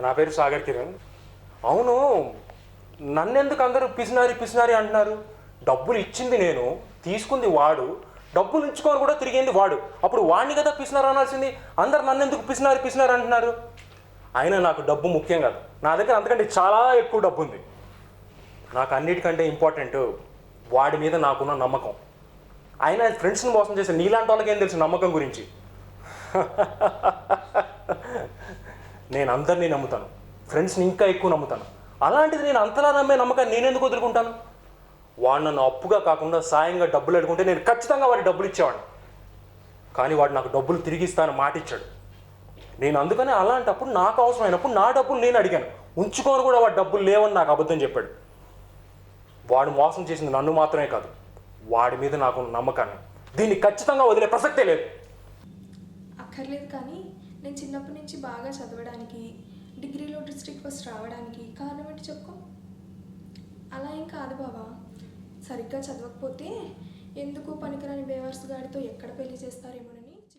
నా పేరు సాగర్ కిరణ్. అవును, నన్నెందుకు అందరూ పిసినారి పిసినారి అంటున్నారు? డబ్బులు ఇచ్చింది నేను, తీసుకుంది వాడు, డబ్బులు ఇచ్చుకొని కూడా తిరిగింది వాడు. అప్పుడు వాడిని కదా పిసినారు అనాల్సింది. అందరు నన్నెందుకు పిసినారి పిసినారి అంటున్నారు? అయినా నాకు డబ్బు ముఖ్యం కాదు. నా దగ్గర అంతకంటే చాలా ఎక్కువ డబ్బు ఉంది. నాకు అన్నిటికంటే ఇంపార్టెంట్ వాడి మీద నాకున్న నమ్మకం. అయినా ఫ్రెండ్స్ని మోసం చేసే నీలాంటి వాళ్ళకి ఏం తెలుసు నమ్మకం గురించి? నేను అందరినీ నమ్ముతాను, ఫ్రెండ్స్ని ఇంకా ఎక్కువ నమ్ముతాను. అలాంటిది నేను అంతలా నమ్మే నమ్మకాన్ని నేనెందుకు వదులుకుంటాను? వాడు నన్ను అప్పుగా కాకుండా సాయంగా డబ్బులు అడుగుంటే నేను ఖచ్చితంగా వాడి డబ్బులు ఇచ్చేవాడిని. కానీ వాడు నాకు డబ్బులు తిరిగి ఇస్తానని మాట ఇచ్చాడు. నేను అందుకనే అలాంటప్పుడు నాకు అవసరమైనప్పుడు నా డబ్బులు నేను అడిగాను. ఉంచుకొని కూడా వాడు డబ్బులు లేవని నాకు అబద్ధం చెప్పాడు. వాడు మోసం చేసింది నన్ను మాత్రమే కాదు, వాడి మీద నాకు నమ్మకాన్ని. దీన్ని ఖచ్చితంగా వదిలే ప్రసక్తే లేదు. అక్కర్లేదు, కానీ నేను చిన్నప్పటి నుంచి బాగా చదవడానికి, డిగ్రీలో డిస్ట్రిక్ట్ ఫస్ట్ రావడానికి కారణం ఏంటి చెప్పుకో? అలా ఏం కాదు బావా. సరిగ్గా చదవకపోతే ఎందుకు పనికిరాని బేవర్స్ గాడితో ఎక్కడ పెళ్లి చేస్తారేమో